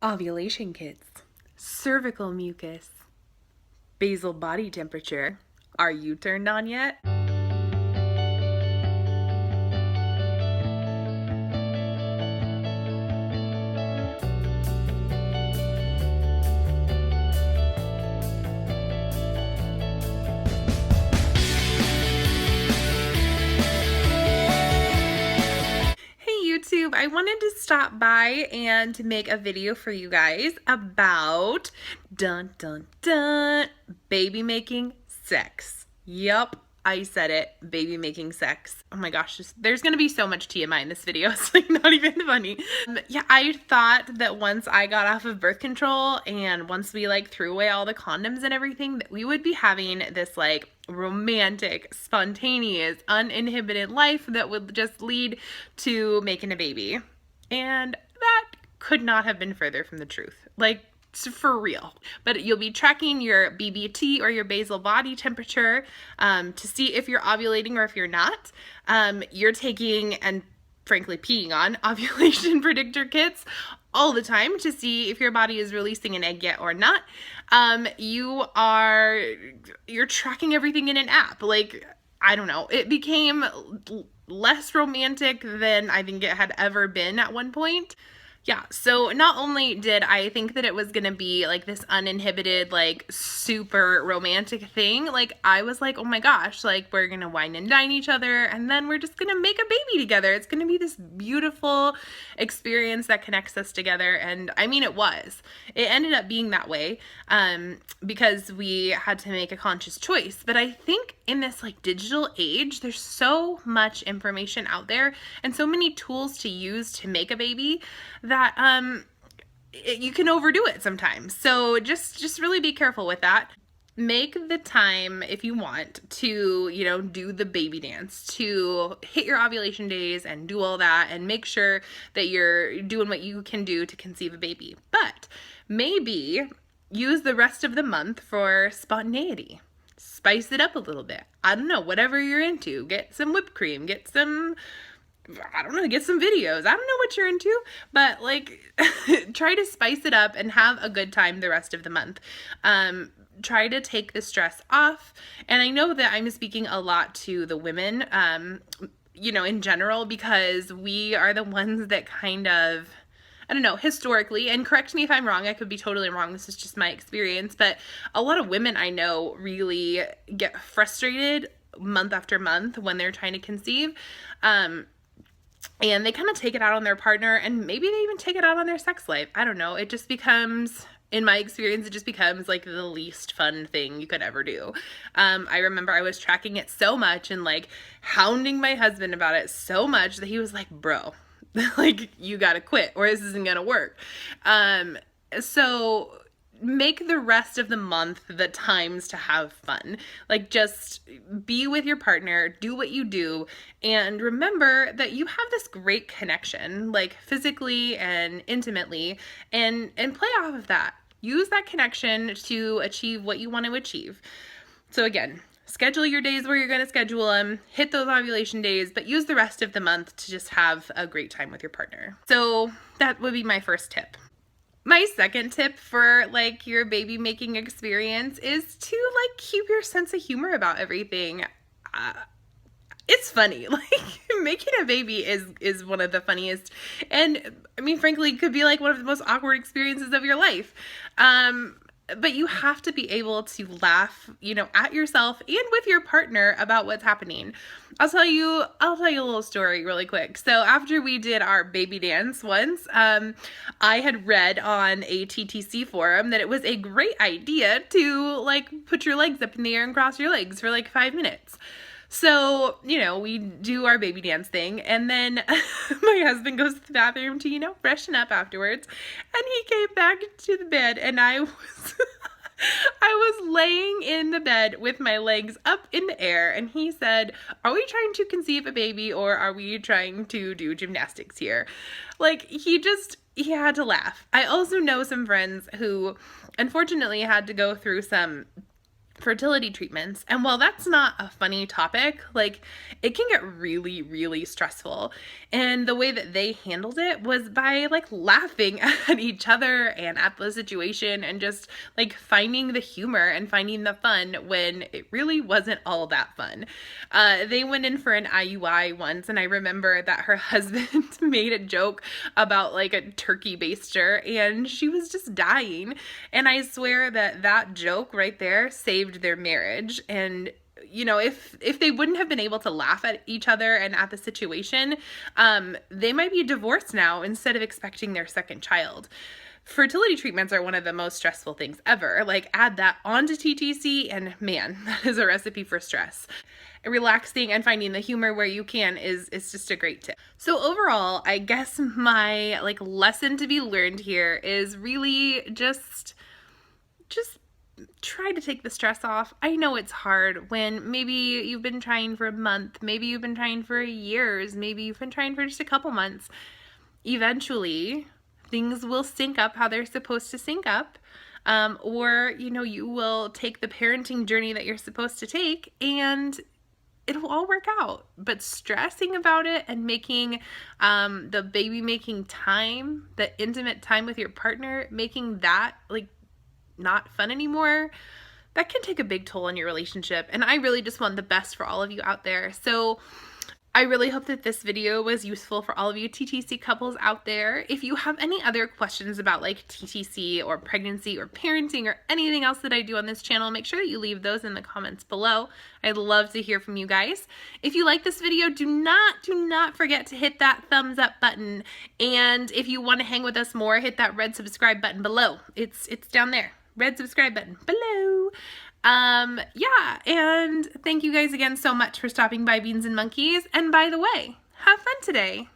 ovulation kits, cervical mucus, basal body temperature. Are you turned on yet? Hey YouTube, I wanted to stop by and to make a video for you guys about dun dun dun baby making sex. Yup, I said it, baby making sex. Oh my gosh, there's gonna be so much TMI in this video. It's like not even funny. Yeah, I thought that once I got off of birth control and once we like threw away all the condoms and everything, that we would be having this like romantic, spontaneous, uninhibited life that would just lead to making a baby. And that could not have been further from the truth. Like, for real. But you'll be tracking your BBT or your basal body temperature to see if you're ovulating or if you're not. You're taking and frankly peeing on ovulation predictor kits all the time to see if your body is releasing an egg yet or not. You're tracking everything in an app. Like, I don't know. It became less romantic than I think it had ever been at one point. Yeah, so not only did I think that it was gonna be like this uninhibited, like super romantic thing, like I was like, oh my gosh, like we're gonna wine and dine each other and then we're just gonna make a baby together. It's gonna be this beautiful experience that connects us together. And I mean, it was. It ended up being that way because we had to make a conscious choice. But I think in this like digital age, there's so much information out there and so many tools to use to make a baby that you can overdo it sometimes. So just really be careful with that. Make the time if you want to, you know, do the baby dance, to hit your ovulation days and do all that and make sure that you're doing what you can do to conceive a baby. But maybe use the rest of the month for spontaneity. Spice it up a little bit. I don't know, whatever you're into. Get some whipped cream, get some, I don't know, get some videos. I don't know what you're into, but like try to spice it up and have a good time the rest of the month. Try to take the stress off. And I know that I'm speaking a lot to the women, you know, in general, because we are the ones that kind of, I don't know, historically, and correct me if I'm wrong, I could be totally wrong, this is just my experience, but a lot of women I know really get frustrated month after month when they're trying to conceive. And they kind of take it out on their partner, and maybe they even take it out on their sex life. I don't know. It just becomes, in my experience, it just becomes like the least fun thing you could ever do. I remember I was tracking it so much and like hounding my husband about it so much that he was like, bro, like you gotta quit or this isn't gonna work. So make the rest of the month the times to have fun. Like just be with your partner, do what you do, and remember that you have this great connection, like physically and intimately, and play off of that. Use that connection to achieve what you want to achieve. So again, schedule your days where you're going to schedule them, hit those ovulation days, but use the rest of the month to just have a great time with your partner. So that would be my first tip. My second tip for like your baby making experience is to like keep your sense of humor about everything. It's funny. Like making a baby is one of the funniest, and I mean frankly could be like one of the most awkward experiences of your life. But you have to be able to laugh, you know, at yourself and with your partner about what's happening. I'll tell you a little story really quick. So after we did our baby dance once, I had read on a TTC forum that it was a great idea to like put your legs up in the air and cross your legs for like 5 minutes. So, you know, we do our baby dance thing, and then my husband goes to the bathroom to, you know, freshen up afterwards, and he came back to the bed, and I was laying in the bed with my legs up in the air, and he said, are we trying to conceive a baby, or are we trying to do gymnastics here? Like, he had to laugh. I also know some friends who, unfortunately, had to go through some fertility treatments. And while that's not a funny topic, like it can get really, really stressful. And the way that they handled it was by like laughing at each other and at the situation and just like finding the humor and finding the fun when it really wasn't all that fun. They went in for an IUI once, and I remember that her husband made a joke about like a turkey baster, and she was just dying. And I swear that that joke right there saved their marriage. And you know, if they wouldn't have been able to laugh at each other and at the situation, they might be divorced now instead of expecting their second child. Fertility treatments are one of the most stressful things ever. Like, add that onto TTC, and man, that is a recipe for stress. Relaxing and finding the humor where you can is just a great tip. So overall, I guess my like lesson to be learned here is really just try to take the stress off. I know it's hard when maybe you've been trying for a month, maybe you've been trying for years, maybe you've been trying for just a couple months. Eventually, things will sync up how they're supposed to sync up. Or, you know, you will take the parenting journey that you're supposed to take and it'll all work out. But stressing about it and making the baby making time, the intimate time with your partner, making that like not fun anymore, that can take a big toll on your relationship. And I really just want the best for all of you out there. So I really hope that this video was useful for all of you TTC couples out there. If you have any other questions about like TTC or pregnancy or parenting or anything else that I do on this channel, make sure that you leave those in the comments below. I'd love to hear from you guys. If you like this video, do not forget to hit that thumbs up button. And if you want to hang with us more, hit that red subscribe button below. It's down there. Red subscribe button below. Yeah, and thank you guys again so much for stopping by Beans and Monkeys. And by the way, have fun today.